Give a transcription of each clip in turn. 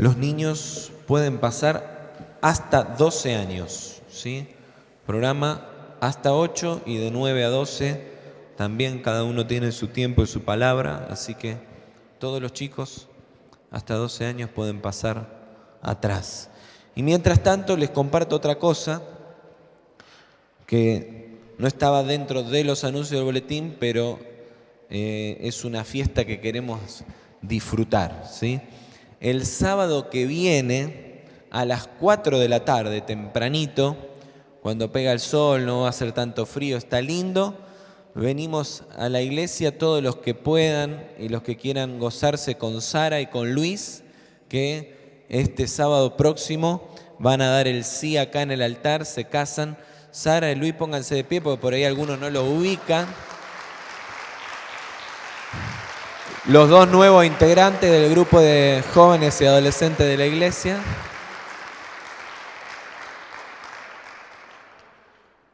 Los niños pueden pasar hasta 12 años, ¿sí? Programa hasta 8 y de 9 a 12 también cada uno tiene su tiempo y su palabra, así que todos los chicos hasta 12 años pueden pasar atrás. Y mientras tanto les comparto otra cosa que no estaba dentro de los anuncios del boletín, pero es una fiesta que queremos disfrutar, ¿sí? El sábado que viene, a las 4 de la tarde, tempranito, cuando pega el sol, no va a hacer tanto frío, está lindo, venimos a la iglesia todos los que puedan y los que quieran gozarse con Sara y con Luis, que este sábado próximo van a dar el sí acá en el altar, se casan. Sara y Luis, pónganse de pie porque por ahí algunos no lo ubican. Los dos nuevos integrantes del grupo de jóvenes y adolescentes de la iglesia.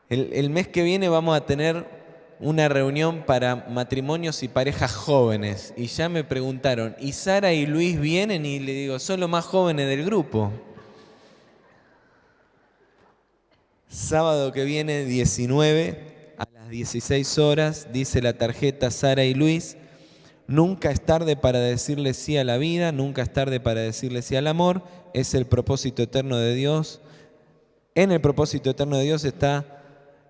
El mes que viene vamos a tener una reunión para matrimonios y parejas jóvenes. Y ya me preguntaron, ¿y Sara y Luis vienen? Y le digo, son los más jóvenes del grupo. Sábado que viene, 19, a las 16 horas, dice la tarjeta Sara y Luis. Nunca es tarde para decirle sí a la vida, nunca es tarde para decirle sí al amor. Es el propósito eterno de Dios. En el propósito eterno de Dios está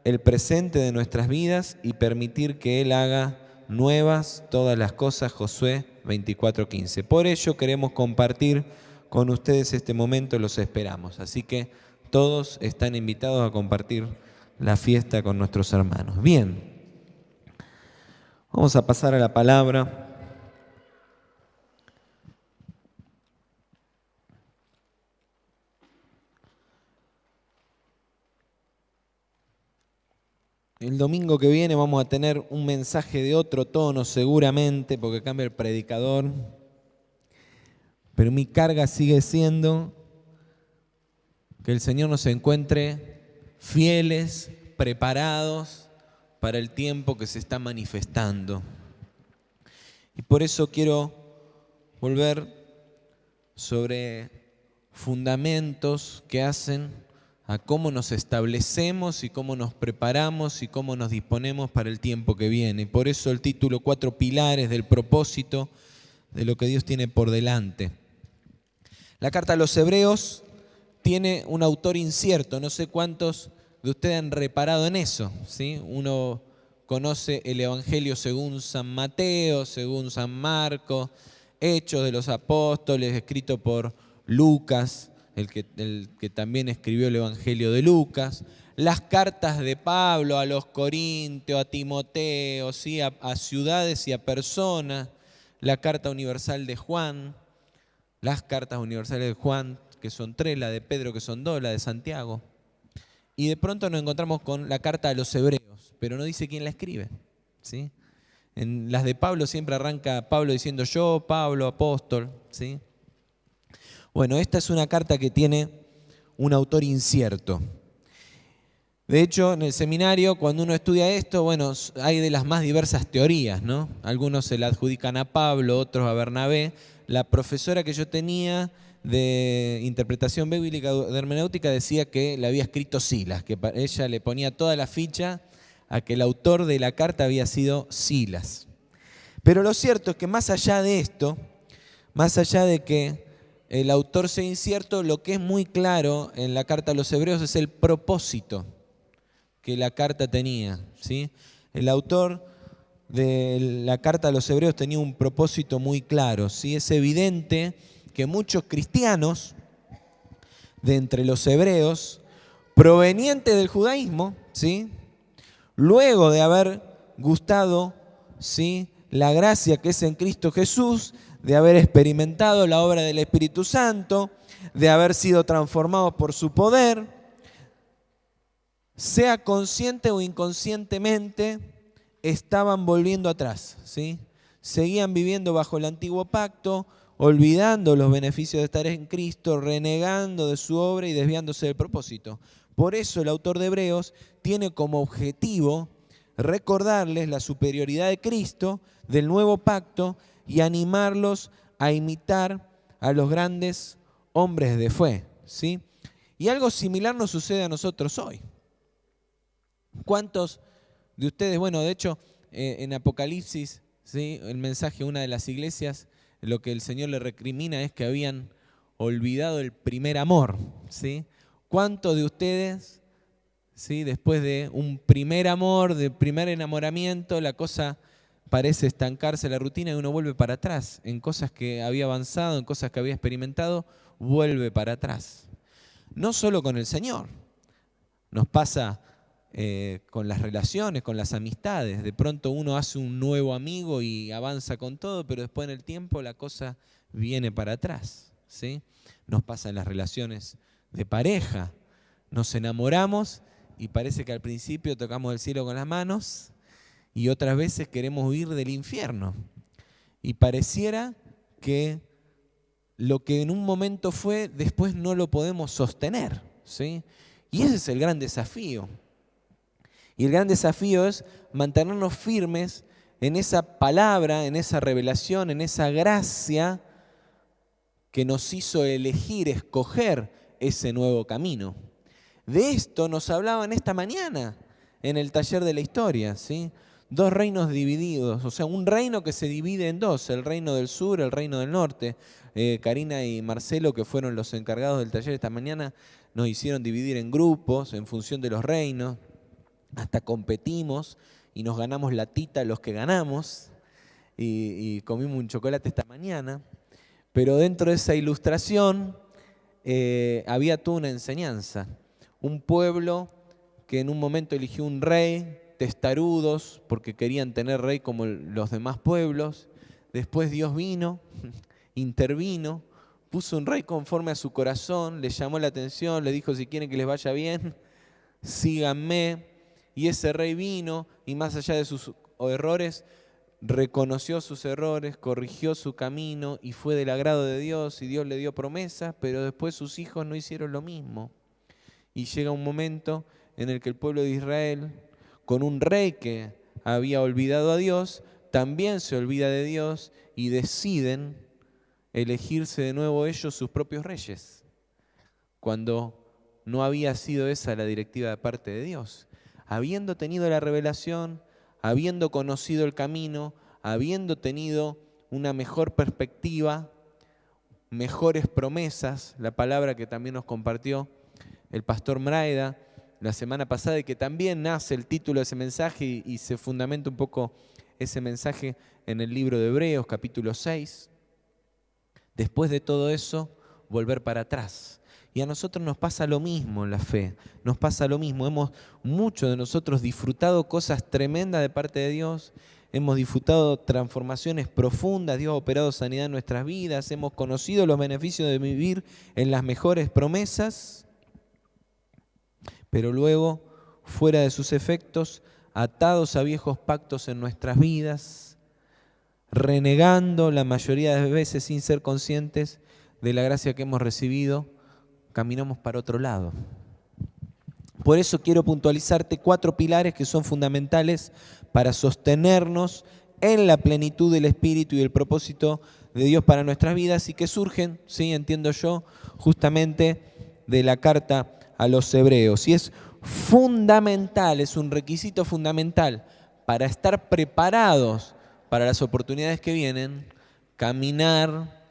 el presente de nuestras vidas y permitir que Él haga nuevas todas las cosas, Josué 24:15. Por ello queremos compartir con ustedes este momento, los esperamos. Así que todos están invitados a compartir la fiesta con nuestros hermanos. Bien, vamos a pasar a la palabra. El domingo que viene vamos a tener un mensaje de otro tono seguramente, porque cambia el predicador. Pero mi carga sigue siendo que el Señor nos encuentre fieles, preparados para el tiempo que se está manifestando. Y por eso quiero volver sobre fundamentos que hacen a cómo nos establecemos y cómo nos preparamos y cómo nos disponemos para el tiempo que viene. Por eso el título 4 pilares del propósito de lo que Dios tiene por delante. La carta a los Hebreos tiene un autor incierto. No sé cuántos de ustedes han reparado en eso, ¿sí? Uno conoce el Evangelio según San Mateo, según San Marcos, Hechos de los Apóstoles, escrito por Lucas, el que también escribió el Evangelio de Lucas, las cartas de Pablo a los Corintios, a Timoteo, ¿sí? a ciudades y a personas, la carta universal de Juan, las cartas universales de Juan, que son 3, la de Pedro, que son 2, la de Santiago. Y de pronto nos encontramos con la carta a los Hebreos, pero no dice quién la escribe, ¿sí? En las de Pablo siempre arranca Pablo diciendo yo, Pablo, apóstol, ¿sí? Bueno, esta es una carta que tiene un autor incierto. De hecho, en el seminario, cuando uno estudia esto, bueno, hay de las más diversas teorías, ¿no? Algunos se la adjudican a Pablo, otros a Bernabé. La profesora que yo tenía de interpretación bíblica de hermenéutica decía que la había escrito Silas, que ella le ponía toda la ficha a que el autor de la carta había sido Silas. Pero lo cierto es que más allá de esto, más allá de que el autor sea incierto, lo que es muy claro en la carta a los Hebreos es el propósito que la carta tenía, ¿sí? El autor de la carta a los Hebreos tenía un propósito muy claro, ¿sí? Es evidente que muchos cristianos de entre los hebreos, provenientes del judaísmo, ¿sí? Luego de haber gustado, ¿sí?, la gracia que es en Cristo Jesús, de haber experimentado la obra del Espíritu Santo, de haber sido transformados por su poder, sea consciente o inconscientemente, estaban volviendo atrás, ¿sí? Seguían viviendo bajo el antiguo pacto, olvidando los beneficios de estar en Cristo, renegando de su obra y desviándose del propósito. Por eso el autor de Hebreos tiene como objetivo recordarles la superioridad de Cristo, del nuevo pacto, y animarlos a imitar a los grandes hombres de fe, ¿sí? Y algo similar nos sucede a nosotros hoy. ¿Cuántos de ustedes, bueno, de hecho, en Apocalipsis, ¿sí?, el mensaje a una de las iglesias, lo que el Señor le recrimina es que habían olvidado el primer amor, ¿sí? ¿Cuántos de ustedes, ¿sí?, después de un primer amor, de primer enamoramiento, la cosa parece estancarse, la rutina, y uno vuelve para atrás en cosas que había avanzado, en cosas que había experimentado, vuelve para atrás? No solo con el Señor, nos pasa con las relaciones, con las amistades. De pronto uno hace un nuevo amigo y avanza con todo, pero después en el tiempo la cosa viene para atrás, ¿sí? Nos pasa en las relaciones de pareja. Nos enamoramos y parece que al principio tocamos el cielo con las manos y otras veces queremos huir del infierno. Y pareciera que lo que en un momento fue, después no lo podemos sostener, ¿sí? Y ese es el gran desafío. Y el gran desafío es mantenernos firmes en esa palabra, en esa revelación, en esa gracia que nos hizo elegir, escoger ese nuevo camino. De esto nos hablaban esta mañana en el taller de la historia, ¿sí? Dos reinos divididos, o sea, un reino que se divide en dos, el reino del sur, el reino del norte. Karina y Marcelo, que fueron los encargados del taller esta mañana, nos hicieron dividir en grupos en función de los reinos. Hasta competimos y nos ganamos latita los que ganamos y comimos un chocolate esta mañana. Pero dentro de esa ilustración había toda una enseñanza. Un pueblo que en un momento eligió un rey, testarudos, porque querían tener rey como los demás pueblos. Después Dios vino, intervino, puso un rey conforme a su corazón, le llamó la atención, le dijo: si quieren que les vaya bien, síganme. Y ese rey vino y más allá de sus errores, reconoció sus errores, corrigió su camino y fue del agrado de Dios y Dios le dio promesas, pero después sus hijos no hicieron lo mismo. Y llega un momento en el que el pueblo de Israel, con un rey que había olvidado a Dios, también se olvida de Dios y deciden elegirse de nuevo ellos sus propios reyes, cuando no había sido esa la directiva de parte de Dios. Habiendo tenido la revelación, habiendo conocido el camino, habiendo tenido una mejor perspectiva, mejores promesas, la palabra que también nos compartió el pastor Mraida la semana pasada y que también nace el título de ese mensaje y se fundamenta un poco ese mensaje en el libro de Hebreos, capítulo 6. Después de todo eso, volver para atrás. Y a nosotros nos pasa lo mismo en la fe, nos pasa lo mismo. Muchos de nosotros disfrutado cosas tremendas de parte de Dios, hemos disfrutado transformaciones profundas, Dios ha operado sanidad en nuestras vidas, hemos conocido los beneficios de vivir en las mejores promesas, pero luego, fuera de sus efectos, atados a viejos pactos en nuestras vidas, renegando la mayoría de veces sin ser conscientes de la gracia que hemos recibido, caminamos para otro lado. Por eso quiero puntualizarte 4 pilares que son fundamentales para sostenernos en la plenitud del Espíritu y el propósito de Dios para nuestras vidas y que surgen, sí, entiendo yo, justamente de la carta a los Hebreos. Y es fundamental, es un requisito fundamental para estar preparados para las oportunidades que vienen, caminar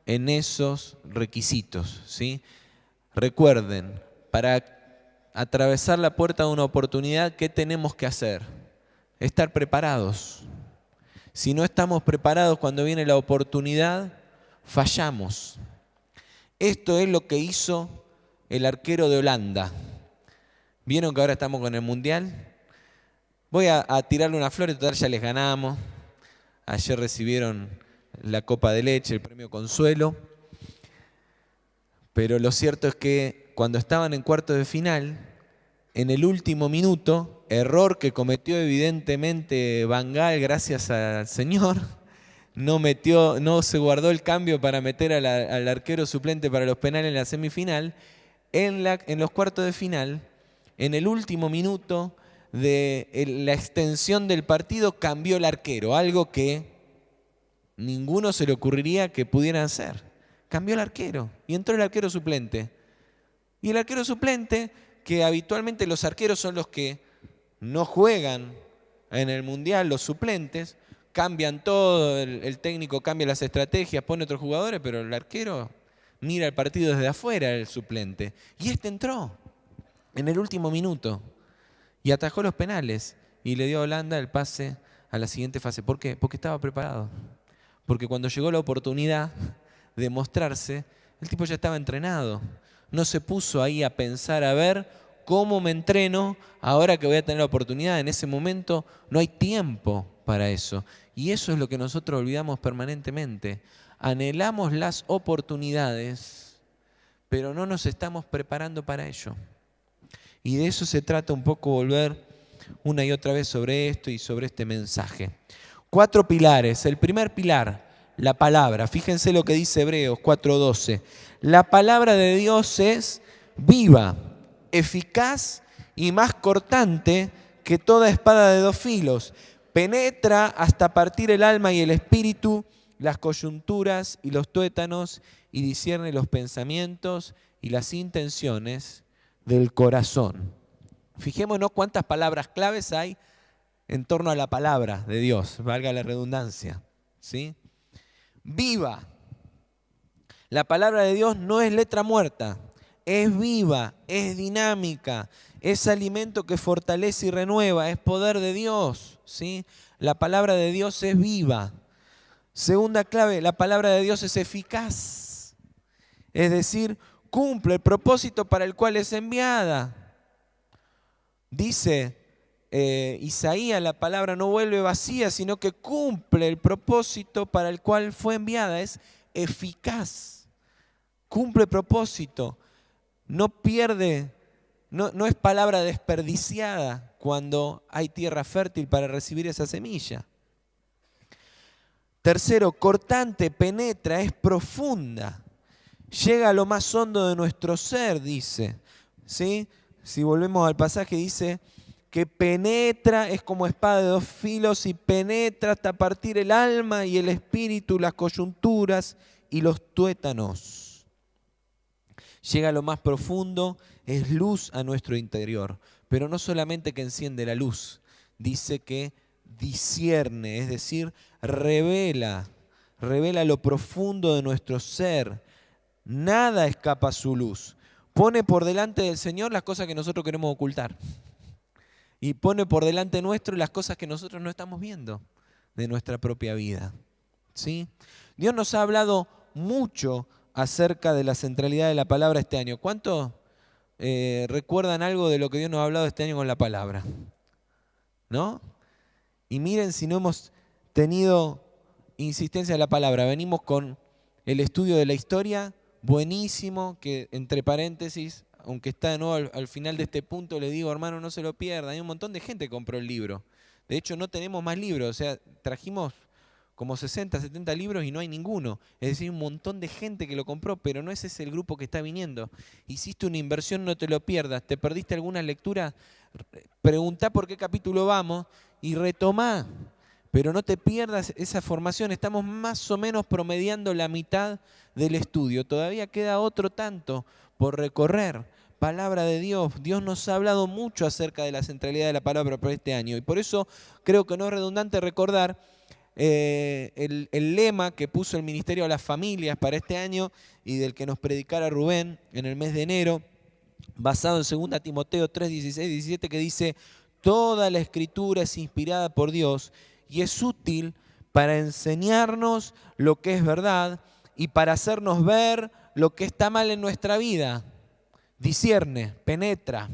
en esos requisitos, ¿sí? Recuerden, para atravesar la puerta de una oportunidad, ¿qué tenemos que hacer? Estar preparados. Si no estamos preparados cuando viene la oportunidad, fallamos. Esto es lo que hizo el arquero de Holanda. ¿Vieron que ahora estamos con el Mundial? Voy a tirarle una flor y total ya les ganamos. Ayer recibieron la copa de leche, el premio Consuelo. Pero lo cierto es que cuando estaban en cuartos de final, en el último minuto, error que cometió evidentemente Van Gaal, gracias al Señor, no se guardó el cambio para meter al arquero suplente para los penales en la semifinal. En los cuartos de final, en el último minuto de la extensión del partido, cambió el arquero, algo que ninguno se le ocurriría que pudieran hacer. cambió el arquero y entró el arquero suplente. Y el arquero suplente, que habitualmente los arqueros son los que no juegan en el Mundial, los suplentes, cambian todo, el técnico cambia las estrategias, pone otros jugadores, pero el arquero mira el partido desde afuera, el suplente. Y este entró en el último minuto y atajó los penales y le dio a Holanda el pase a la siguiente fase. ¿Por qué? Porque estaba preparado. Porque cuando llegó la oportunidad de mostrarse, el tipo ya estaba entrenado. No se puso ahí a pensar, a ver cómo me entreno ahora que voy a tener la oportunidad. En ese momento no hay tiempo para eso. Y eso es lo que nosotros olvidamos permanentemente. Anhelamos las oportunidades, pero no nos estamos preparando para ello. Y de eso se trata un poco volver una y otra vez sobre esto y sobre este mensaje. 4 pilares. El primer pilar, la palabra. Fíjense lo que dice Hebreos 4:12. La palabra de Dios es viva, eficaz y más cortante que toda espada de 2 filos. Penetra hasta partir el alma y el espíritu, las coyunturas y los tuétanos, y discierne los pensamientos y las intenciones del corazón. Fijémonos cuántas palabras claves hay en torno a la palabra de Dios, valga la redundancia, ¿sí? Viva. La palabra de Dios no es letra muerta, es viva, es dinámica, es alimento que fortalece y renueva, es poder de Dios, ¿sí? La palabra de Dios es viva. Segunda clave, la palabra de Dios es eficaz, es decir, cumple el propósito para el cual es enviada. Dice Isaías, la palabra no vuelve vacía, sino que cumple el propósito para el cual fue enviada. Es eficaz, cumple propósito, no pierde, no es palabra desperdiciada cuando hay tierra fértil para recibir esa semilla. Tercero, cortante, penetra, es profunda, llega a lo más hondo de nuestro ser, dice, ¿sí? Si volvemos al pasaje, dice que penetra, es como espada de 2 filos y penetra hasta partir el alma y el espíritu, las coyunturas y los tuétanos. Llega a lo más profundo, es luz a nuestro interior, pero no solamente que enciende la luz, dice que discierne, es decir, revela lo profundo de nuestro ser. Nada escapa a su luz. Pone por delante del Señor las cosas que nosotros queremos ocultar. Y pone por delante nuestro las cosas que nosotros no estamos viendo de nuestra propia vida, ¿sí? Dios nos ha hablado mucho acerca de la centralidad de la palabra este año. ¿Cuántos recuerdan algo de lo que Dios nos ha hablado este año con la palabra? ¿No? Y miren si no hemos tenido insistencia en la palabra. Venimos con el estudio de la historia, buenísimo, que entre paréntesis, aunque está de nuevo al final de este punto, le digo, hermano, no se lo pierda. Hay un montón de gente que compró el libro. De hecho, no tenemos más libros. O sea, trajimos como 60, 70 libros y no hay ninguno. Es decir, un montón de gente que lo compró, pero no ese es el grupo que está viniendo. Hiciste una inversión, no te lo pierdas. ¿Te perdiste alguna lectura? Preguntá por qué capítulo vamos y retomá. Pero no te pierdas esa formación. Estamos más o menos promediando la mitad del estudio. Todavía queda otro tanto por recorrer. Palabra de Dios. Dios nos ha hablado mucho acerca de la centralidad de la palabra para este año. Y por eso creo que no es redundante recordar el lema que puso el Ministerio a las Familias para este año y del que nos predicara Rubén en el mes de enero, basado en 2 Timoteo 3, 16, 17, que dice: toda la Escritura es inspirada por Dios y es útil para enseñarnos lo que es verdad y para hacernos ver lo que está mal en nuestra vida. Discierne, penetra.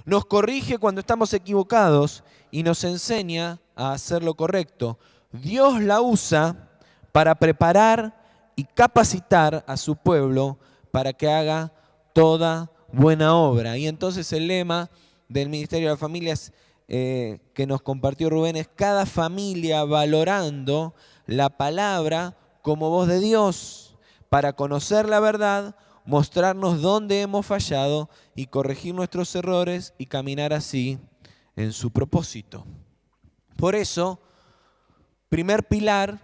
Nos corrige cuando estamos equivocados y nos enseña a hacer lo correcto. Dios la usa para preparar y capacitar a su pueblo para que haga toda buena obra. Y entonces el lema del Ministerio de las Familias que nos compartió Rubén es: cada familia valorando la palabra como voz de Dios para conocer la verdad, mostrarnos dónde hemos fallado y corregir nuestros errores y caminar así en su propósito. Por eso, primer pilar,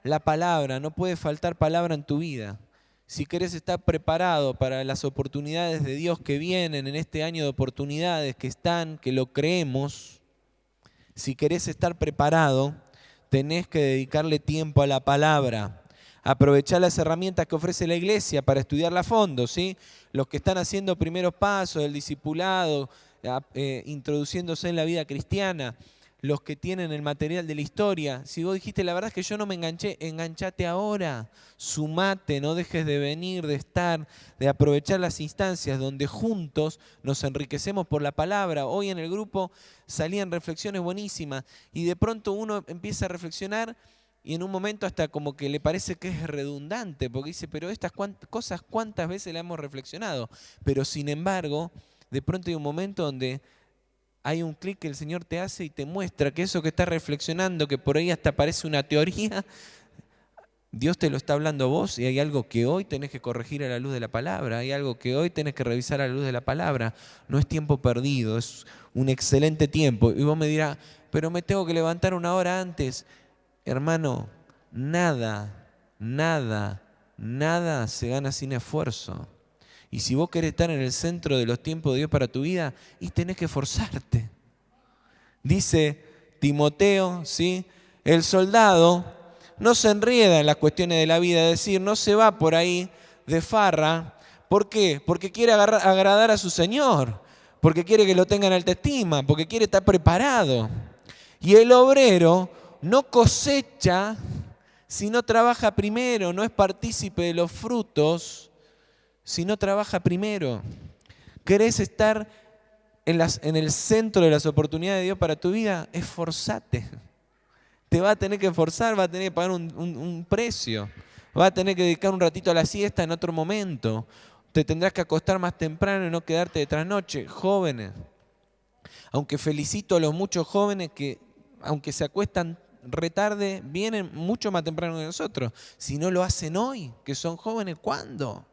la palabra, no puede faltar palabra en tu vida. Si querés estar preparado para las oportunidades de Dios que vienen en este año de oportunidades que están, que lo creemos, si querés estar preparado, tenés que dedicarle tiempo a la palabra. Aprovechar las herramientas que ofrece la iglesia para estudiarla a fondo, ¿sí? Los que están haciendo primeros pasos, el discipulado, introduciéndose en la vida cristiana, los que tienen el material de la historia. Si vos dijiste, la verdad es que yo no me enganché, enganchate ahora, sumate, no dejes de venir, de estar, de aprovechar las instancias donde juntos nos enriquecemos por la palabra. Hoy en el grupo salían reflexiones buenísimas y de pronto uno empieza a reflexionar y en un momento hasta como que le parece que es redundante, porque dice, pero estas cosas cuántas veces las hemos reflexionado. Pero sin embargo, de pronto hay un momento donde hay un clic que el Señor te hace y te muestra que eso que estás reflexionando, que por ahí hasta parece una teoría, Dios te lo está hablando a vos y hay algo que hoy tenés que corregir a la luz de la palabra, hay algo que hoy tenés que revisar a la luz de la palabra. No es tiempo perdido, es un excelente tiempo. Y vos me dirás, pero me tengo que levantar una hora antes. Hermano, nada se gana sin esfuerzo. Y si vos querés estar en el centro de los tiempos de Dios para tu vida, y tenés que esforzarte. Dice Timoteo, ¿sí? El soldado no se enrieda en las cuestiones de la vida, es decir, no se va por ahí de farra. ¿Por qué? Porque quiere agradar a su Señor, porque quiere que lo tengan en alta estima, porque quiere estar preparado. Y el obrero no cosecha si no trabaja primero, no es partícipe de los frutos si no trabaja primero. ¿Querés estar en el centro de las oportunidades de Dios para tu vida? Esforzate. Te va a tener que esforzar, va a tener que pagar un precio. Va a tener que dedicar un ratito a la siesta en otro momento. Te tendrás que acostar más temprano y no quedarte de trasnoche. Jóvenes, aunque felicito a los muchos jóvenes que, aunque se acuestan retarde, vienen mucho más temprano que nosotros. Si no lo hacen hoy, que son jóvenes, ¿cuándo?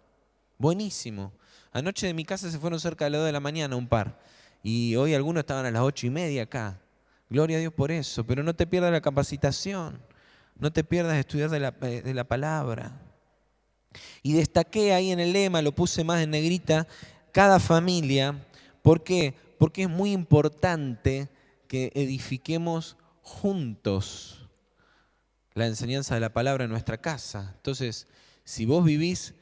Buenísimo. Anoche de mi casa se fueron cerca de las 2 de la mañana un par. Y hoy algunos estaban a las 8:30 acá. Gloria a Dios por eso. Pero no te pierdas la capacitación. No te pierdas estudiar de la palabra. Y destaqué ahí en el lema, lo puse más en negrita, cada familia. ¿Por qué? Porque es muy importante que edifiquemos juntos la enseñanza de la palabra en nuestra casa. Entonces, si vos vivís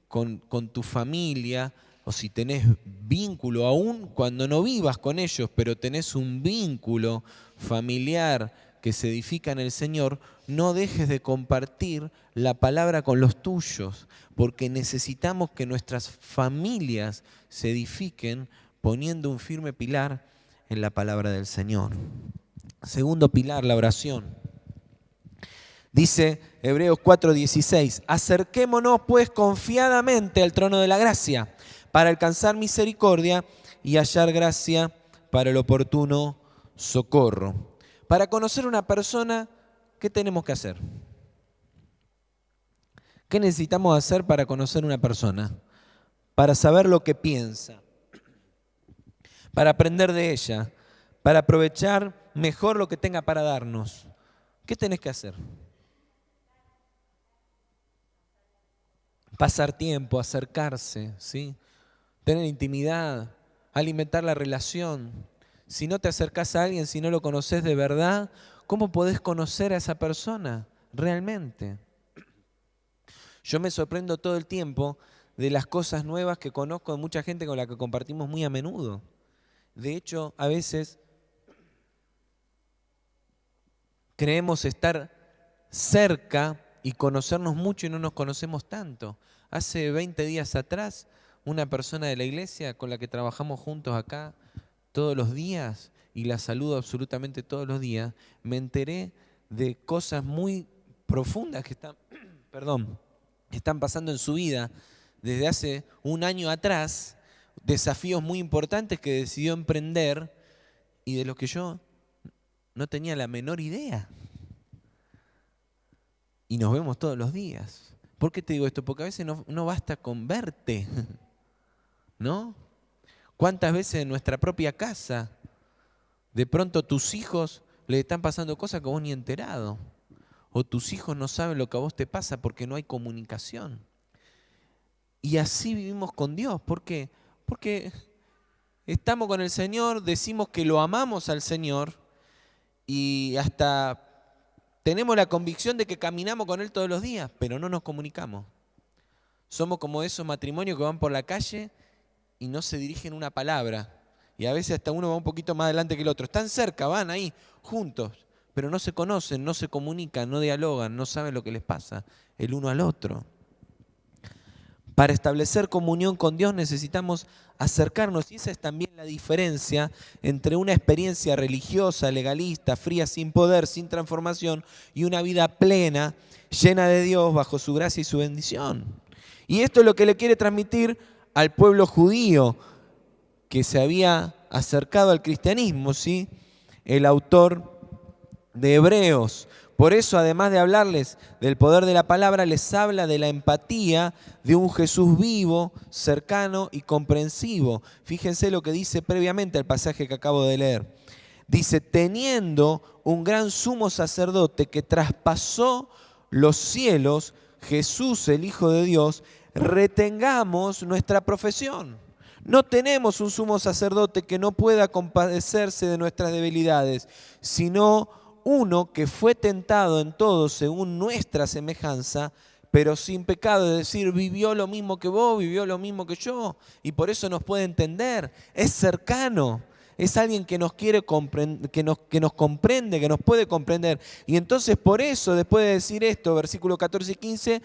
con tu familia, o si tenés vínculo, aún cuando no vivas con ellos, pero tenés un vínculo familiar que se edifica en el Señor, no dejes de compartir la palabra con los tuyos, porque necesitamos que nuestras familias se edifiquen poniendo un firme pilar en la palabra del Señor. Segundo pilar, la oración. Dice Hebreos 4:16, acerquémonos pues confiadamente al trono de la gracia para alcanzar misericordia y hallar gracia para el oportuno socorro. Para conocer una persona, ¿qué tenemos que hacer? ¿Qué necesitamos hacer para conocer una persona? Para saber lo que piensa, para aprender de ella, para aprovechar mejor lo que tenga para darnos. ¿Qué tenés que hacer? Pasar tiempo, acercarse, ¿sí? Tener intimidad, alimentar la relación. Si no te acercás a alguien, si no lo conoces de verdad, ¿cómo podés conocer a esa persona realmente? Yo me sorprendo todo el tiempo de las cosas nuevas que conozco de mucha gente con la que compartimos muy a menudo. De hecho, a veces creemos estar cerca y conocernos mucho y no nos conocemos tanto. Hace 20 días atrás, una persona de la iglesia con la que trabajamos juntos acá todos los días, y la saludo absolutamente todos los días, me enteré de cosas muy profundas que están pasando en su vida desde hace un año atrás, desafíos muy importantes que decidió emprender y de los que yo no tenía la menor idea. Y nos vemos todos los días. ¿Por qué te digo esto? Porque a veces no basta con verte, ¿no? ¿Cuántas veces en nuestra propia casa, de pronto tus hijos le están pasando cosas que vos ni enterado? o tus hijos no saben lo que a vos te pasa porque no hay comunicación. Y así vivimos con Dios. ¿Por qué? Porque estamos con el Señor, decimos que lo amamos al Señor y hasta tenemos la convicción de que caminamos con Él todos los días, pero no nos comunicamos. Somos como esos matrimonios que van por la calle y no se dirigen una palabra. Y a veces hasta uno va un poquito más adelante que el otro. Están cerca, van ahí, juntos, pero no se conocen, no se comunican, no dialogan, no saben lo que les pasa el uno al otro. Para establecer comunión con Dios necesitamos acercarnos, y esa es también la diferencia entre una experiencia religiosa, legalista, fría, sin poder, sin transformación, y una vida plena, llena de Dios, bajo su gracia y su bendición. Y esto es lo que le quiere transmitir al pueblo judío que se había acercado al cristianismo, ¿sí? El autor de Hebreos. Por eso, además de hablarles del poder de la palabra, les habla de la empatía de un Jesús vivo, cercano y comprensivo. Fíjense lo que dice previamente al pasaje que acabo de leer. Dice, teniendo un gran sumo sacerdote que traspasó los cielos, Jesús, el Hijo de Dios, retengamos nuestra profesión. No tenemos un sumo sacerdote que no pueda compadecerse de nuestras debilidades, sino uno que fue tentado en todo según nuestra semejanza, pero sin pecado, es decir, vivió lo mismo que vos, vivió lo mismo que yo, y por eso nos puede entender. Es cercano, es alguien que nos quiere comprender, que nos comprende, que nos puede comprender. Y entonces por eso, después de decir esto, versículo 14 y 15,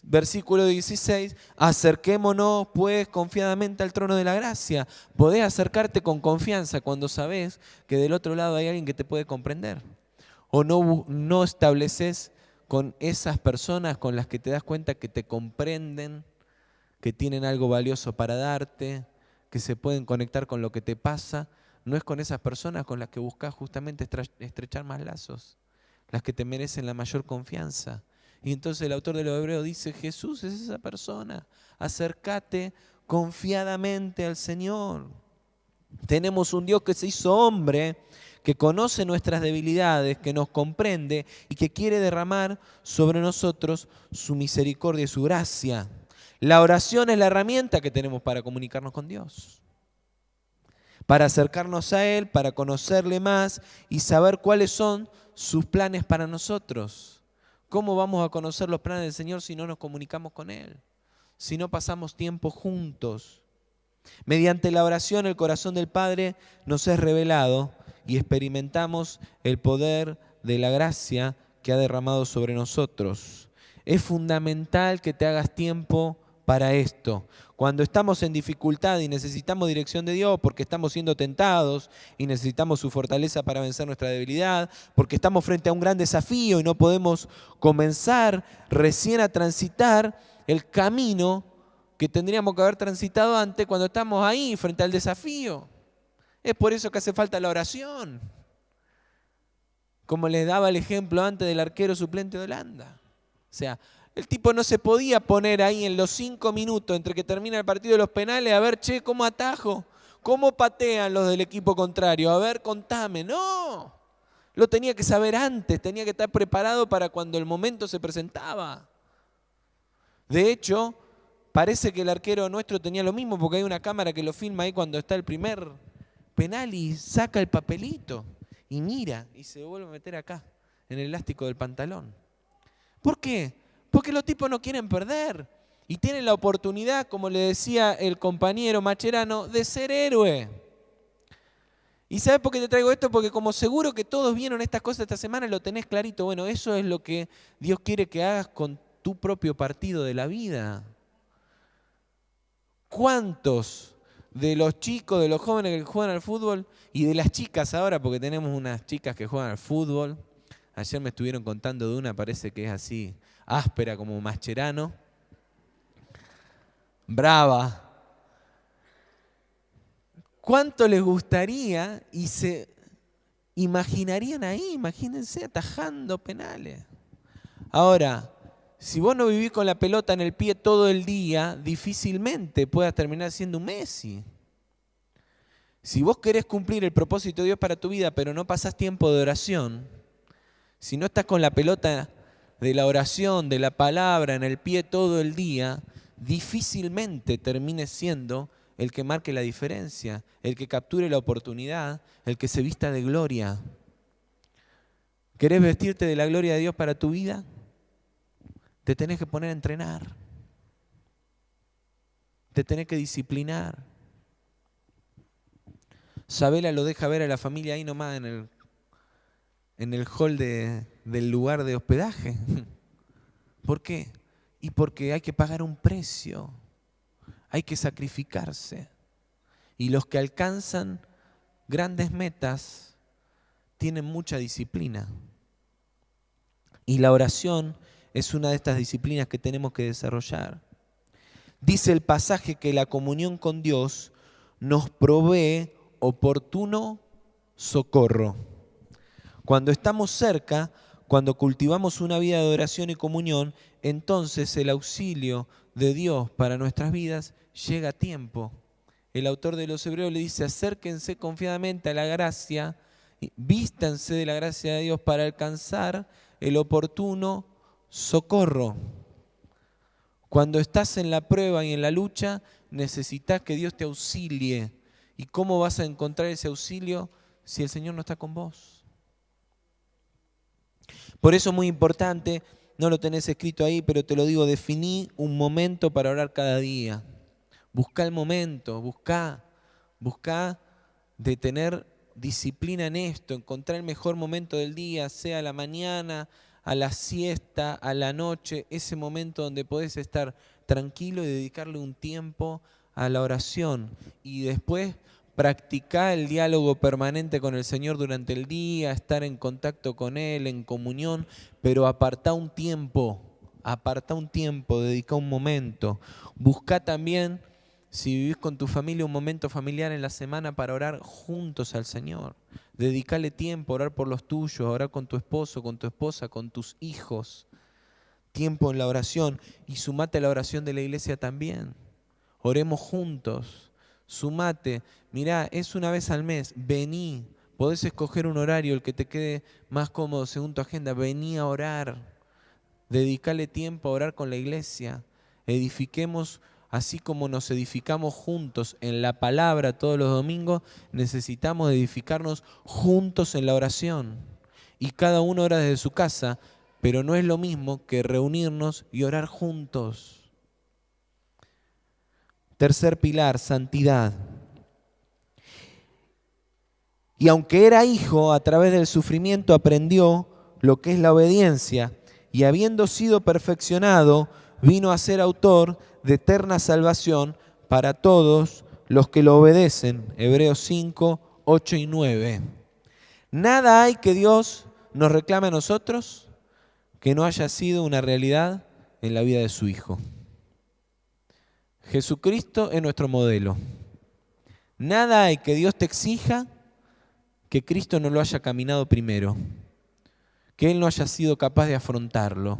versículo 16, acerquémonos pues confiadamente al trono de la gracia. Podés acercarte con confianza cuando sabés que del otro lado hay alguien que te puede comprender. O no estableces con esas personas con las que te das cuenta que te comprenden, que tienen algo valioso para darte, que se pueden conectar con lo que te pasa. No es con esas personas con las que buscas justamente estrechar más lazos, las que te merecen la mayor confianza. Y entonces el autor de los Hebreos dice, Jesús es esa persona, acércate confiadamente al Señor. Tenemos un Dios que se hizo hombre, que conoce nuestras debilidades, que nos comprende y que quiere derramar sobre nosotros su misericordia y su gracia. La oración es la herramienta que tenemos para comunicarnos con Dios, para acercarnos a Él, para conocerle más y saber cuáles son sus planes para nosotros. ¿Cómo vamos a conocer los planes del Señor si no nos comunicamos con Él? Si no pasamos tiempo juntos. Mediante la oración el corazón del Padre nos es revelado y experimentamos el poder de la gracia que ha derramado sobre nosotros. Es fundamental que te hagas tiempo para esto. Cuando estamos en dificultad y necesitamos dirección de Dios, porque estamos siendo tentados y necesitamos su fortaleza para vencer nuestra debilidad, porque estamos frente a un gran desafío y no podemos comenzar recién a transitar el camino que tendríamos que haber transitado antes cuando estamos ahí frente al desafío. Es por eso que hace falta la oración. Como les daba el ejemplo antes del arquero suplente de Holanda. O sea, el tipo no se podía poner ahí en los 5 minutos entre que termina el partido de los penales a ver, che, ¿cómo atajo? ¿Cómo patean los del equipo contrario? A ver, contame. No, lo tenía que saber antes, tenía que estar preparado para cuando el momento se presentaba. De hecho, parece que el arquero nuestro tenía lo mismo porque hay una cámara que lo filma ahí cuando está el primer penal y saca el papelito y mira y se vuelve a meter acá, en el elástico del pantalón. ¿Por qué? Porque los tipos no quieren perder y tienen la oportunidad, como le decía el compañero Macherano, de ser héroe. ¿Y sabes por qué te traigo esto? Porque como seguro que todos vieron estas cosas esta semana, lo tenés clarito. Bueno, eso es lo que Dios quiere que hagas con tu propio partido de la vida. ¿Cuántos de los chicos, de los jóvenes que juegan al fútbol y de las chicas ahora, porque tenemos unas chicas que juegan al fútbol? Ayer me estuvieron contando de una, parece que es así, áspera como Mascherano, brava. ¿Cuánto les gustaría y se imaginarían ahí? Imagínense atajando penales. Ahora, si vos no vivís con la pelota en el pie todo el día, difícilmente puedas terminar siendo un Messi. Si vos querés cumplir el propósito de Dios para tu vida, pero no pasás tiempo de oración, Si no estás con la pelota de la oración, de la palabra en el pie todo el día, difícilmente termines siendo el que marque la diferencia, el que capture la oportunidad, el que se vista de gloria. ¿Querés vestirte de la gloria de Dios para tu vida? Te tenés que poner a entrenar. Te tenés que disciplinar. Sabela lo deja ver a la familia ahí nomás en el hall del lugar de hospedaje. ¿Por qué? Y porque hay que pagar un precio. Hay que sacrificarse. Y los que alcanzan grandes metas tienen mucha disciplina. Y la oración es una de estas disciplinas que tenemos que desarrollar. Dice el pasaje que la comunión con Dios nos provee oportuno socorro. Cuando estamos cerca, cuando cultivamos una vida de oración y comunión, entonces el auxilio de Dios para nuestras vidas llega a tiempo. El autor de los Hebreos le dice: acérquense confiadamente a la gracia, vístanse de la gracia de Dios para alcanzar el oportuno socorro. Cuando estás en la prueba y en la lucha, necesitas que Dios te auxilie. ¿Y cómo vas a encontrar ese auxilio si el Señor no está con vos? Por eso es muy importante, no lo tenés escrito ahí, pero te lo digo, definí un momento para orar cada día. Buscá el momento, buscá de tener disciplina en esto, encontrar el mejor momento del día, sea a la mañana, a la siesta, a la noche, ese momento donde podés estar tranquilo y dedicarle un tiempo a la oración. Y después practicar el diálogo permanente con el Señor durante el día, estar en contacto con Él, en comunión, pero apartá un tiempo, dedica un momento. Buscá también, si vivís con tu familia, un momento familiar en la semana para orar juntos al Señor. Dedicale tiempo a orar por los tuyos, a orar con tu esposo, con tu esposa, con tus hijos. Tiempo en la oración y sumate a la oración de la iglesia también. Oremos juntos, sumate. Mirá, es una vez al mes, vení. Podés escoger un horario, el que te quede más cómodo según tu agenda. Vení a orar. Dedicale tiempo a orar con la iglesia. Edifiquemos. Así como nos edificamos juntos en la palabra todos los domingos, necesitamos edificarnos juntos en la oración. Y cada uno ora desde su casa, pero no es lo mismo que reunirnos y orar juntos. Tercer pilar, santidad. Y aunque era hijo, a través del sufrimiento aprendió lo que es la obediencia, y habiendo sido perfeccionado, vino a ser autor de eterna salvación para todos los que lo obedecen. Hebreos 5, 8 y 9. Nada hay que Dios nos reclame a nosotros que no haya sido una realidad en la vida de su Hijo. Jesucristo es nuestro modelo. Nada hay que Dios te exija que Cristo no lo haya caminado primero, que Él no haya sido capaz de afrontarlo.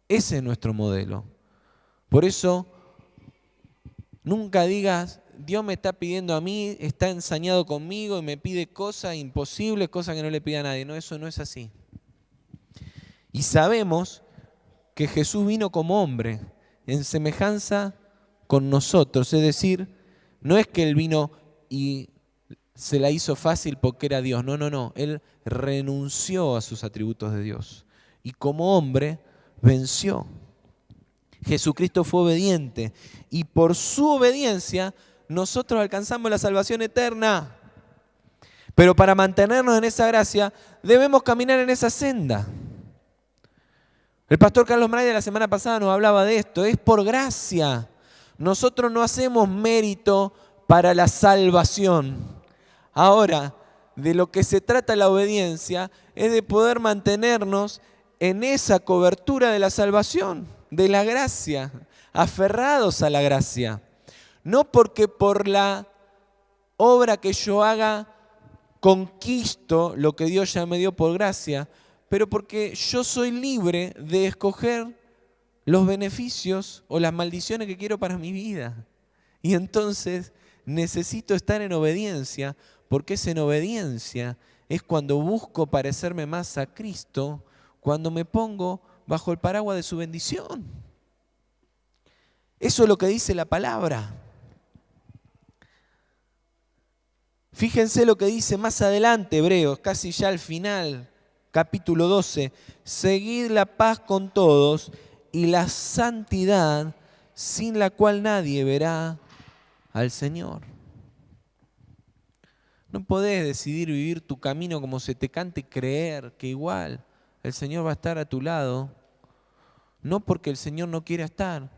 Ese es nuestro modelo. Por eso, nunca digas, Dios me está pidiendo a mí, está ensañado conmigo y me pide cosas imposibles, cosas que no le pide a nadie. No, eso no es así. Y sabemos que Jesús vino como hombre, en semejanza con nosotros. Es decir, no es que Él vino y se la hizo fácil porque era Dios. No. Él renunció a sus atributos de Dios. Y como hombre, venció. Jesucristo fue obediente y por su obediencia nosotros alcanzamos la salvación eterna. Pero para mantenernos en esa gracia debemos caminar en esa senda. El pastor Carlos Mraya la semana pasada nos hablaba de esto, es por gracia. Nosotros no hacemos mérito para la salvación. Ahora, de lo que se trata la obediencia es de poder mantenernos en esa cobertura de la salvación, de la gracia, aferrados a la gracia. No porque por la obra que yo haga conquisto lo que Dios ya me dio por gracia, pero porque yo soy libre de escoger los beneficios o las maldiciones que quiero para mi vida. Y entonces necesito estar en obediencia, porque es en obediencia es cuando busco parecerme más a Cristo, cuando me pongo bajo el paraguas de su bendición. Eso es lo que dice la palabra. Fíjense lo que dice más adelante, Hebreos, casi ya al final, capítulo 12. Seguid la paz con todos y la santidad, sin la cual nadie verá al Señor. No podés decidir vivir tu camino como se te cante y creer que igual el Señor va a estar a tu lado. No porque el Señor no quiera estar,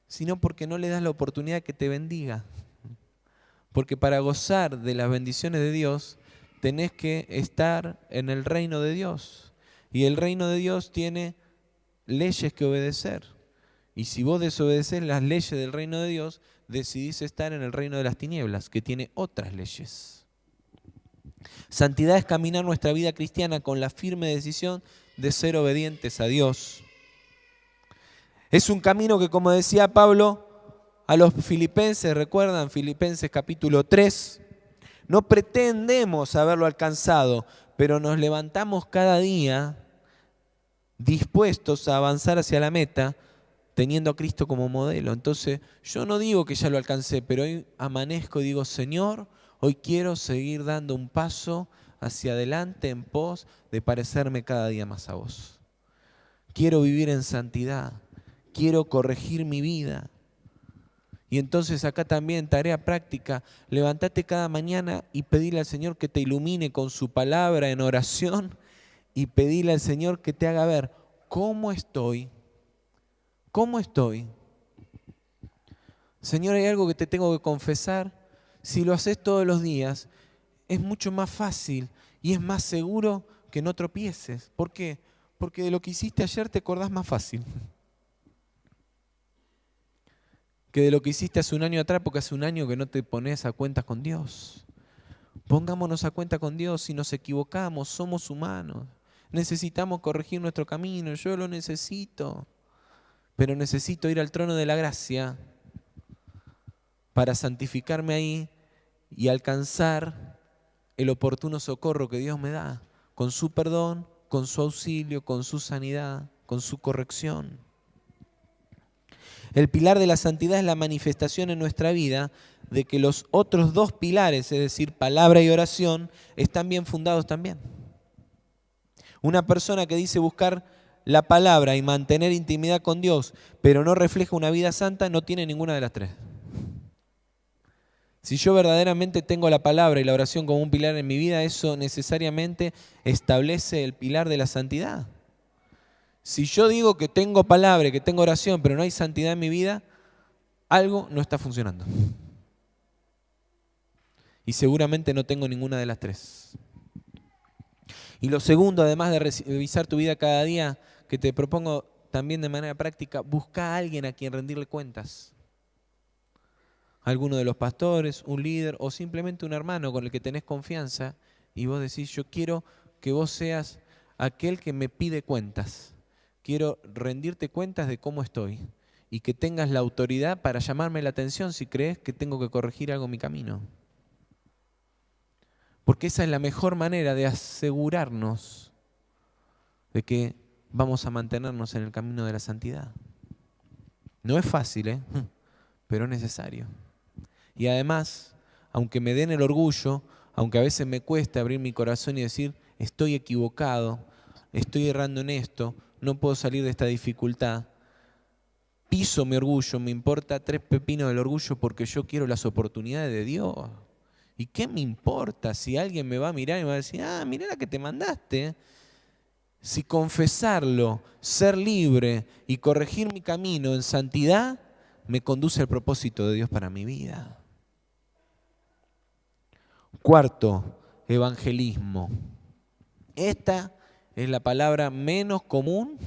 sino porque no le das la oportunidad que te bendiga. Porque para gozar de las bendiciones de Dios, tenés que estar en el reino de Dios. Y el reino de Dios tiene leyes que obedecer. Y si vos desobedeces las leyes del reino de Dios, decidís estar en el reino de las tinieblas, que tiene otras leyes. Santidad es caminar nuestra vida cristiana con la firme decisión de ser obedientes a Dios. Es un camino que, como decía Pablo a los filipenses, ¿recuerdan? Filipenses capítulo 3. No pretendemos haberlo alcanzado, pero nos levantamos cada día dispuestos a avanzar hacia la meta, teniendo a Cristo como modelo. Entonces, yo no digo que ya lo alcancé, pero hoy amanezco y digo, Señor, hoy quiero seguir dando un paso hacia adelante en pos de parecerme cada día más a vos. Quiero vivir en santidad, quiero corregir mi vida. Y entonces acá también, tarea práctica, levántate cada mañana y pedile al Señor que te ilumine con su palabra en oración y pedile al Señor que te haga ver cómo estoy. ¿Cómo estoy? Señor, hay algo que te tengo que confesar. Si lo haces todos los días, es mucho más fácil y es más seguro que no tropieces. ¿Por qué? Porque de lo que hiciste ayer te acordás más fácil que de lo que hiciste hace un año atrás, porque hace un año que no te pones a cuentas con Dios. Pongámonos a cuenta con Dios. Si nos equivocamos, somos humanos. Necesitamos corregir nuestro camino. Yo lo necesito. Pero necesito ir al trono de la gracia para santificarme ahí y alcanzar el oportuno socorro que Dios me da, con su perdón, con su auxilio, con su sanidad, con su corrección. El pilar de la santidad es la manifestación en nuestra vida de que los otros dos pilares, es decir, palabra y oración, están bien fundados también. Una persona que dice buscar la palabra y mantener intimidad con Dios, pero no refleja una vida santa, no tiene ninguna de las tres. Si yo verdaderamente tengo la palabra y la oración como un pilar en mi vida, eso necesariamente establece el pilar de la santidad. Si yo digo que tengo palabra y que tengo oración, pero no hay santidad en mi vida, algo no está funcionando. Y seguramente no tengo ninguna de las tres. Y lo segundo, además de revisar tu vida cada día, que te propongo también de manera práctica, busca a alguien a quien rendirle cuentas. Alguno de los pastores, un líder o simplemente un hermano con el que tenés confianza y vos decís, yo quiero que vos seas aquel que me pide cuentas. Quiero rendirte cuentas de cómo estoy y que tengas la autoridad para llamarme la atención si crees que tengo que corregir algo en mi camino. Porque esa es la mejor manera de asegurarnos de que vamos a mantenernos en el camino de la santidad. No es fácil, pero es necesario. Y además, aunque me den el orgullo, aunque a veces me cueste abrir mi corazón y decir, estoy equivocado, estoy errando en esto, no puedo salir de esta dificultad, piso mi orgullo, me importa tres pepinos del orgullo porque yo quiero las oportunidades de Dios. ¿Y qué me importa si alguien me va a mirar y me va a decir, mirá la que te mandaste? Si confesarlo, ser libre y corregir mi camino en santidad me conduce al propósito de Dios para mi vida. Cuarto, evangelismo. Esta es la palabra menos común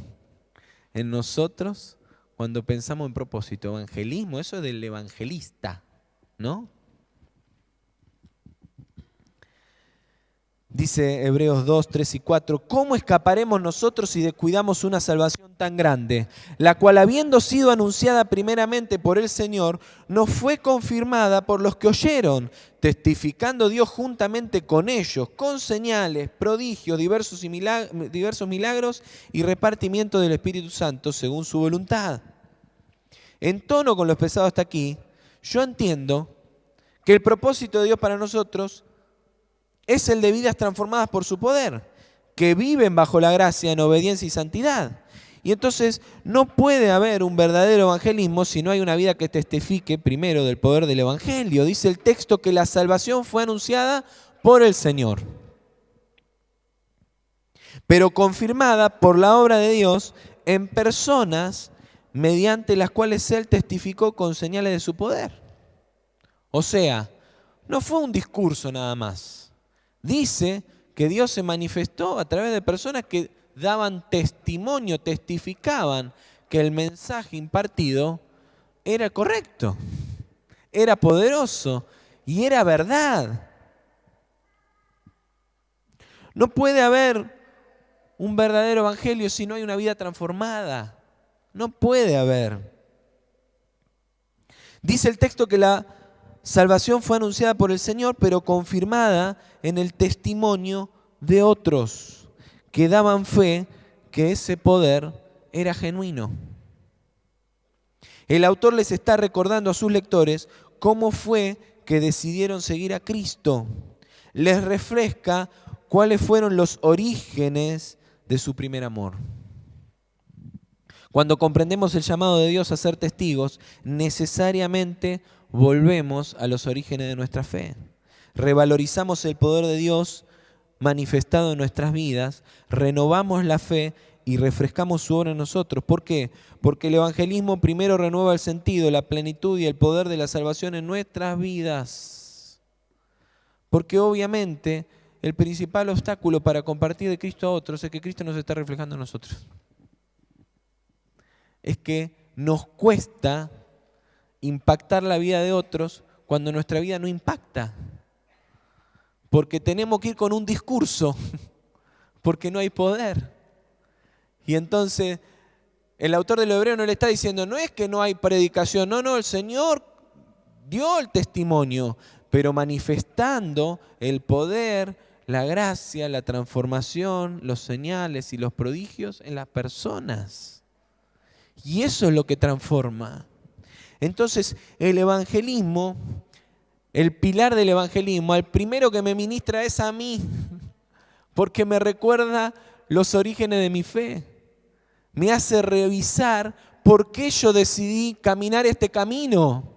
en nosotros cuando pensamos en propósito. Evangelismo, eso es del evangelista, ¿no? Dice Hebreos 2, 3 y 4, ¿cómo escaparemos nosotros si descuidamos una salvación tan grande, la cual habiendo sido anunciada primeramente por el Señor, nos fue confirmada por los que oyeron, testificando Dios juntamente con ellos, con señales, prodigios, diversos milagros y repartimiento del Espíritu Santo según su voluntad? En tono con lo expresado hasta aquí, yo entiendo que el propósito de Dios para nosotros es el de vidas transformadas por su poder, que viven bajo la gracia en obediencia y santidad. Y entonces no puede haber un verdadero evangelismo si no hay una vida que testifique primero del poder del evangelio. Dice el texto que la salvación fue anunciada por el Señor, pero confirmada por la obra de Dios en personas mediante las cuales Él testificó con señales de su poder. O sea, no fue un discurso nada más. Dice que Dios se manifestó a través de personas que daban testimonio, testificaban que el mensaje impartido era correcto, era poderoso y era verdad. No puede haber un verdadero evangelio si no hay una vida transformada. No puede haber. Dice el texto que la salvación fue anunciada por el Señor, pero confirmada en el testimonio de otros que daban fe que ese poder era genuino. El autor les está recordando a sus lectores cómo fue que decidieron seguir a Cristo. Les refresca cuáles fueron los orígenes de su primer amor. Cuando comprendemos el llamado de Dios a ser testigos, necesariamente volvemos a los orígenes de nuestra fe. Revalorizamos el poder de Dios manifestado en nuestras vidas, renovamos la fe y refrescamos su obra en nosotros. ¿Por qué? Porque el evangelismo primero renueva el sentido, la plenitud y el poder de la salvación en nuestras vidas. Porque obviamente el principal obstáculo para compartir de Cristo a otros es que Cristo nos está reflejando en nosotros. Es que nos cuesta impactar la vida de otros cuando nuestra vida no impacta. Porque tenemos que ir con un discurso, porque no hay poder. Y entonces el autor del Hebreo no le está diciendo, no es que no hay predicación, no, el Señor dio el testimonio, pero manifestando el poder, la gracia, la transformación, los señales y los prodigios en las personas. Y eso es lo que transforma. Entonces, el evangelismo, el pilar del evangelismo, al primero que me ministra es a mí, porque me recuerda los orígenes de mi fe. Me hace revisar por qué yo decidí caminar este camino.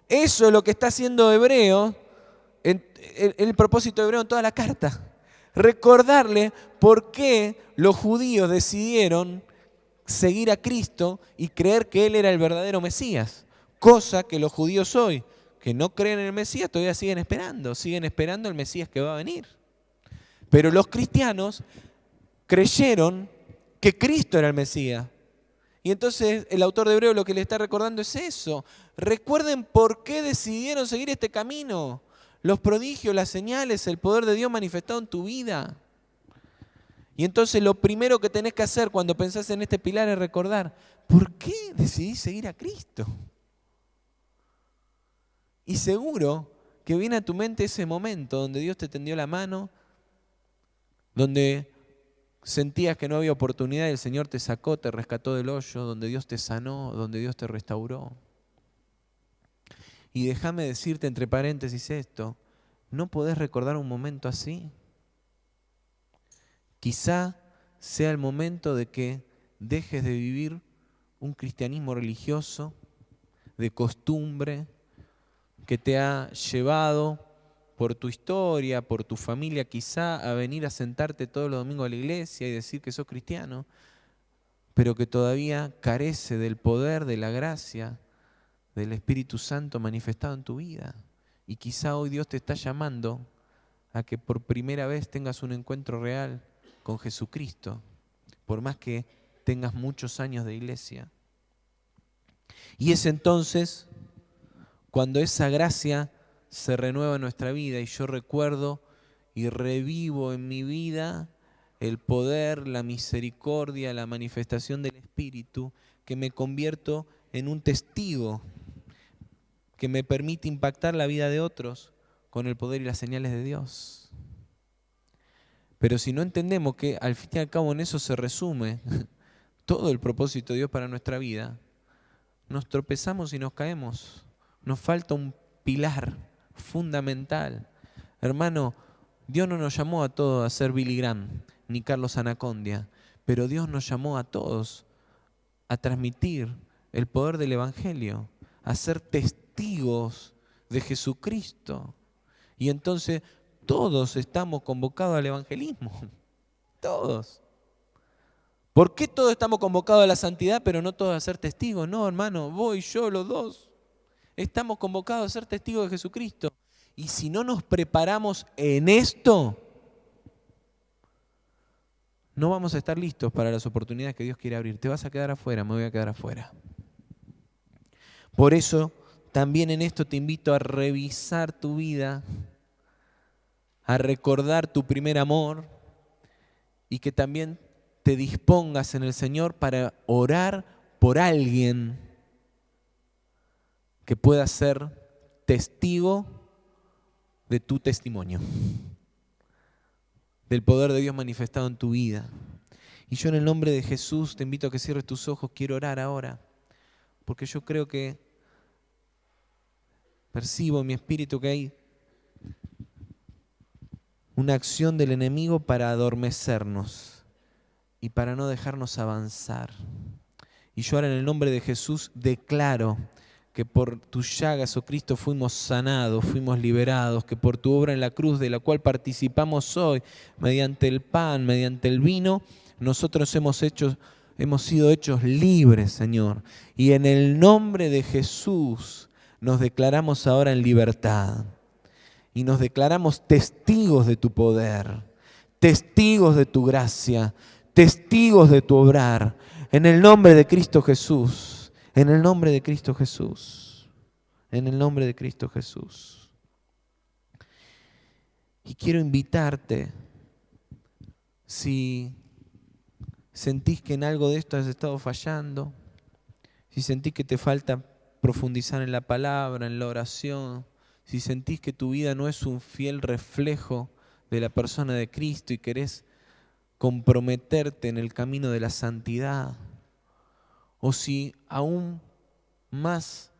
Eso es lo que está haciendo Hebreo, el propósito de Hebreo en toda la carta. Recordarle por qué los judíos decidieron seguir a Cristo y creer que Él era el verdadero Mesías. Cosa que los judíos hoy, que no creen en el Mesías, todavía siguen esperando el Mesías que va a venir. Pero los cristianos creyeron que Cristo era el Mesías. Y entonces el autor de Hebreo lo que le está recordando es eso. Recuerden por qué decidieron seguir este camino. Los prodigios, las señales, el poder de Dios manifestado en tu vida. Y entonces lo primero que tenés que hacer cuando pensás en este pilar es recordar, ¿por qué decidí seguir a Cristo? Y seguro que viene a tu mente ese momento donde Dios te tendió la mano, donde sentías que no había oportunidad y el Señor te sacó, te rescató del hoyo, donde Dios te sanó, donde Dios te restauró. Y déjame decirte entre paréntesis esto, ¿no podés recordar un momento así? Quizá sea el momento de que dejes de vivir un cristianismo religioso, de costumbre, que te ha llevado por tu historia, por tu familia quizá, a venir a sentarte todos los domingos a la iglesia y decir que sos cristiano, pero que todavía carece del poder, de la gracia, del Espíritu Santo manifestado en tu vida. Y quizá hoy Dios te está llamando a que por primera vez tengas un encuentro real con Jesucristo, por más que tengas muchos años de iglesia. Y es entonces cuando esa gracia se renueva en nuestra vida y yo recuerdo y revivo en mi vida el poder, la misericordia, la manifestación del Espíritu, que me convierto en un testigo que me permite impactar la vida de otros con el poder y las señales de Dios. Pero si no entendemos que al fin y al cabo en eso se resume todo el propósito de Dios para nuestra vida, nos tropezamos y nos caemos. Nos falta un pilar fundamental. Hermano, Dios no nos llamó a todos a ser Billy Graham ni Carlos Anacondia, pero Dios nos llamó a todos a transmitir el poder del Evangelio, a ser testigos de Jesucristo. Y entonces todos estamos convocados al evangelismo. Todos. ¿Por qué todos estamos convocados a la santidad, pero no todos a ser testigos? No, hermano, vos y yo, los dos. Estamos convocados a ser testigos de Jesucristo. Y si no nos preparamos en esto, no vamos a estar listos para las oportunidades que Dios quiere abrir. Te vas a quedar afuera, me voy a quedar afuera. Por eso, también en esto te invito a revisar tu vida, a recordar tu primer amor y que también te dispongas en el Señor para orar por alguien que pueda ser testigo de tu testimonio, del poder de Dios manifestado en tu vida. Y yo en el nombre de Jesús te invito a que cierres tus ojos. Quiero orar ahora, porque yo creo que percibo en mi espíritu que hay una acción del enemigo para adormecernos y para no dejarnos avanzar. Y yo ahora en el nombre de Jesús declaro que por tus llagas, oh Cristo, fuimos sanados, fuimos liberados, que por tu obra en la cruz, de la cual participamos hoy, mediante el pan, mediante el vino, nosotros hemos sido hechos libres, Señor. Y en el nombre de Jesús nos declaramos ahora en libertad. Y nos declaramos testigos de tu poder, testigos de tu gracia, testigos de tu obrar. En el nombre de Cristo Jesús, en el nombre de Cristo Jesús, en el nombre de Cristo Jesús. Y quiero invitarte, si sentís que en algo de esto has estado fallando, si sentís que te falta profundizar en la palabra, en la oración, si sentís que tu vida no es un fiel reflejo de la persona de Cristo y querés comprometerte en el camino de la santidad, o si aún más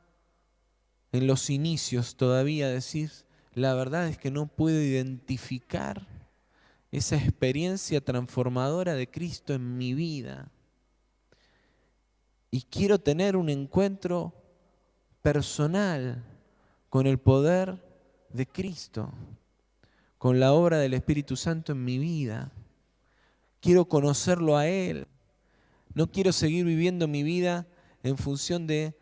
en los inicios todavía decís, la verdad es que no puedo identificar esa experiencia transformadora de Cristo en mi vida y quiero tener un encuentro personal con el poder de Cristo, con la obra del Espíritu Santo en mi vida. Quiero conocerlo a Él. No quiero seguir viviendo mi vida en función del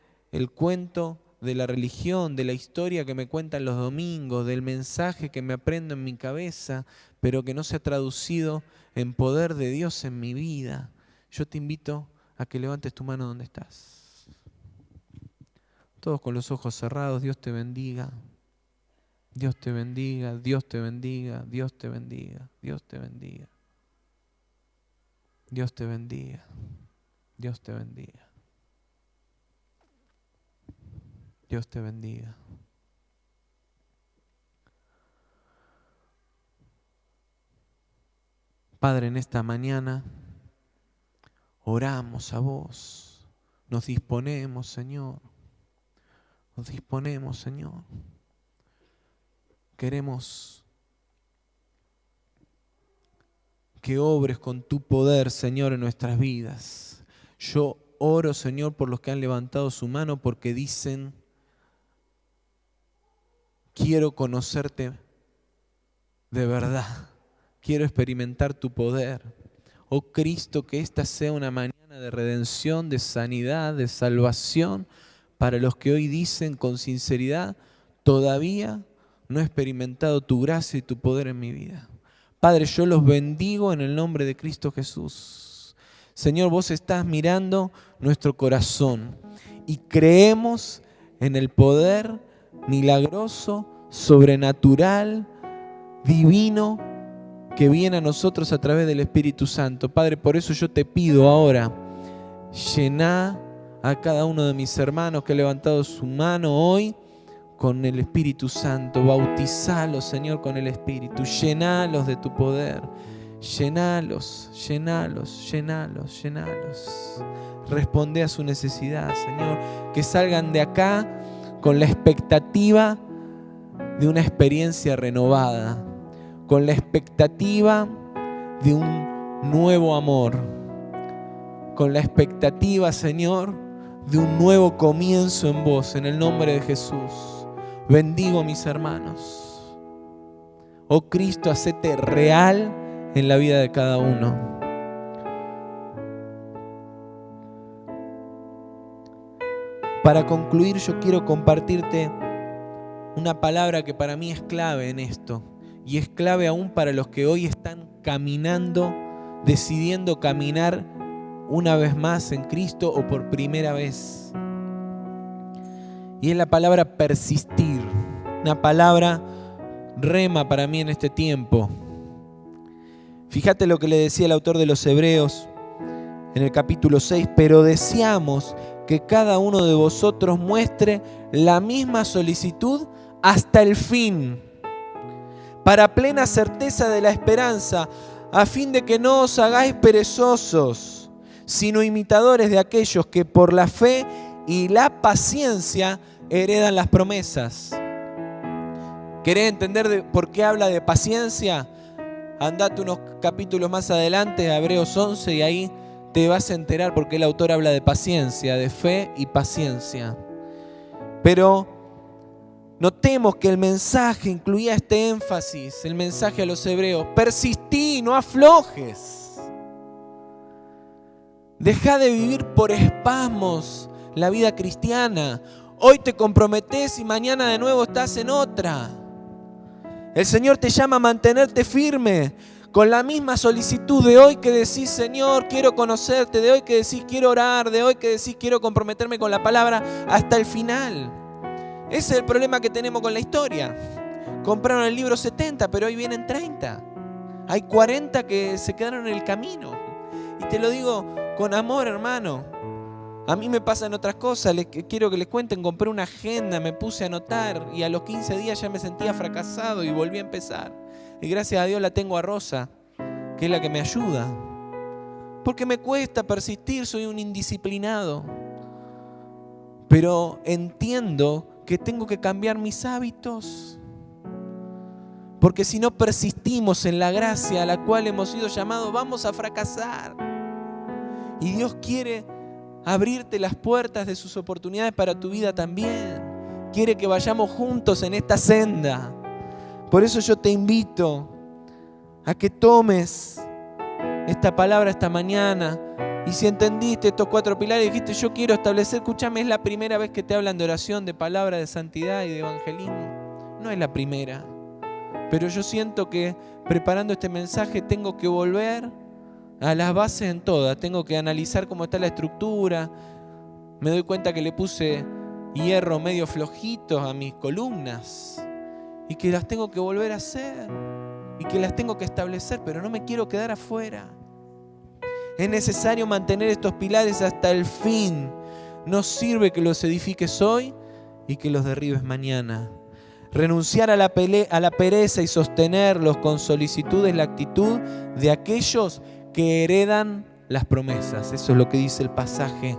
cuento de la religión, de la historia que me cuentan los domingos, del mensaje que me aprendo en mi cabeza, pero que no se ha traducido en poder de Dios en mi vida. Yo te invito a que levantes tu mano donde estás. Todos con los ojos cerrados. Dios te bendiga. Dios te bendiga, Dios te bendiga, Dios te bendiga, Dios te bendiga. Dios te bendiga, Dios te bendiga. Dios te bendiga. Padre, en esta mañana oramos a vos. Nos disponemos, Señor. Nos disponemos, Señor. Queremos que obres con tu poder, Señor, en nuestras vidas. Yo oro, Señor, por los que han levantado su mano porque dicen, quiero conocerte de verdad. Quiero experimentar tu poder. Oh Cristo, que esta sea una mañana de redención, de sanidad, de salvación para los que hoy dicen con sinceridad, todavía no he experimentado tu gracia y tu poder en mi vida. Padre, yo los bendigo en el nombre de Cristo Jesús. Señor, vos estás mirando nuestro corazón y creemos en el poder milagroso, sobrenatural divino que viene a nosotros a través del Espíritu Santo. Padre, por eso yo te pido ahora, llená a cada uno de mis hermanos que ha levantado su mano hoy con el Espíritu Santo. Bautizalos, Señor, con el Espíritu. Llenalos de tu poder. Llenalos, llenalos, llenalos, llenalos. Responde a su necesidad, Señor. Que salgan de acá con la expectativa de una experiencia renovada, con la expectativa de un nuevo amor, con la expectativa, Señor, de un nuevo comienzo en vos, en el nombre de Jesús. Bendigo a mis hermanos. Oh Cristo, hacete real en la vida de cada uno. Para concluir, yo quiero compartirte una palabra que para mí es clave en esto, y es clave aún para los que hoy están caminando, decidiendo caminar una vez más en Cristo o por primera vez. Y es la palabra persistir, una palabra rema para mí en este tiempo. Fíjate lo que le decía el autor de los Hebreos en el capítulo 6, pero deseamos que cada uno de vosotros muestre la misma solicitud hasta el fin, para plena certeza de la esperanza, a fin de que no os hagáis perezosos, sino imitadores de aquellos que por la fe y la paciencia heredan las promesas. ¿Querés entender por qué habla de paciencia? Andate unos capítulos más adelante, a Hebreos 11, y ahí te vas a enterar por qué el autor habla de paciencia, de fe y paciencia. Pero notemos que el mensaje incluía este énfasis, el mensaje a los hebreos: persistí, no aflojes. Deja de vivir por espasmos la vida cristiana. Hoy te comprometés y mañana de nuevo estás en otra. El Señor te llama a mantenerte firme, con la misma solicitud de hoy que decís: Señor, quiero conocerte, de hoy que decís: quiero orar, de hoy que decís: quiero comprometerme con la palabra hasta el final. Ese es el problema que tenemos con la historia. Compraron el libro 70, pero hoy vienen 30. Hay 40 que se quedaron en el camino. Y te lo digo con amor, hermano. A mí me pasan otras cosas. Quiero que les cuenten. Compré una agenda, me puse a anotar y a los 15 días ya me sentía fracasado y volví a empezar. Y gracias a Dios la tengo a Rosa, que es la que me ayuda. Porque me cuesta persistir, soy un indisciplinado. Pero entiendo que tengo que cambiar mis hábitos. Porque si no persistimos en la gracia a la cual hemos sido llamados, vamos a fracasar. Y Dios quiere abrirte las puertas de sus oportunidades para tu vida también. Quiere que vayamos juntos en esta senda. Por eso yo te invito a que tomes esta palabra esta mañana. Y si entendiste estos 4 pilares y dijiste: yo quiero establecer, escúchame, es la primera vez que te hablan de oración, de palabra, de santidad y de evangelismo. No es la primera. Pero yo siento que preparando este mensaje tengo que volver a las bases en todas. Tengo que analizar cómo está la estructura. Me doy cuenta que le puse hierro medio flojito a mis columnas y que las tengo que volver a hacer y que las tengo que establecer, pero no me quiero quedar afuera. Es necesario mantener estos pilares hasta el fin. No sirve que los edifiques hoy y que los derribes mañana. Renunciar a la pereza y sostenerlos con solicitud es la actitud de aquellos que heredan las promesas. Eso es lo que dice el pasaje.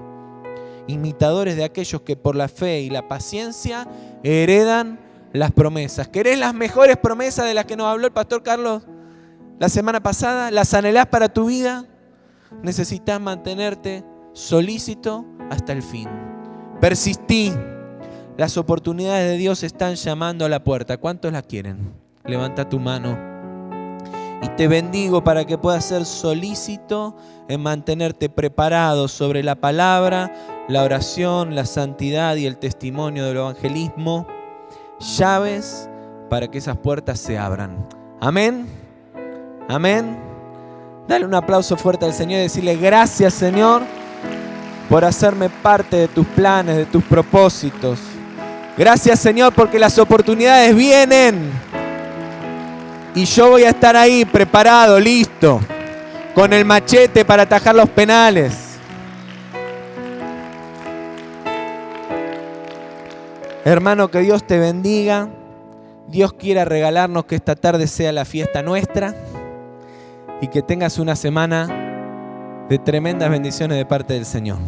Imitadores de aquellos que por la fe y la paciencia heredan las promesas. ¿Querés las mejores promesas de las que nos habló el pastor Carlos la semana pasada? ¿Las anhelás para tu vida? Necesitas mantenerte solícito hasta el fin. Persistí. Las oportunidades de Dios están llamando a la puerta. ¿Cuántos las quieren? Levanta tu mano. Y te bendigo para que puedas ser solícito en mantenerte preparado sobre la palabra, la oración, la santidad y el testimonio del evangelismo. Llaves para que esas puertas se abran. Amén. Amén. Dale un aplauso fuerte al Señor y decirle: gracias, Señor, por hacerme parte de tus planes, de tus propósitos. Gracias, Señor, porque las oportunidades vienen. Y yo voy a estar ahí preparado, listo, con el machete para atajar los penales. Hermano, que Dios te bendiga. Dios quiera regalarnos que esta tarde sea la fiesta nuestra y que tengas una semana de tremendas bendiciones de parte del Señor.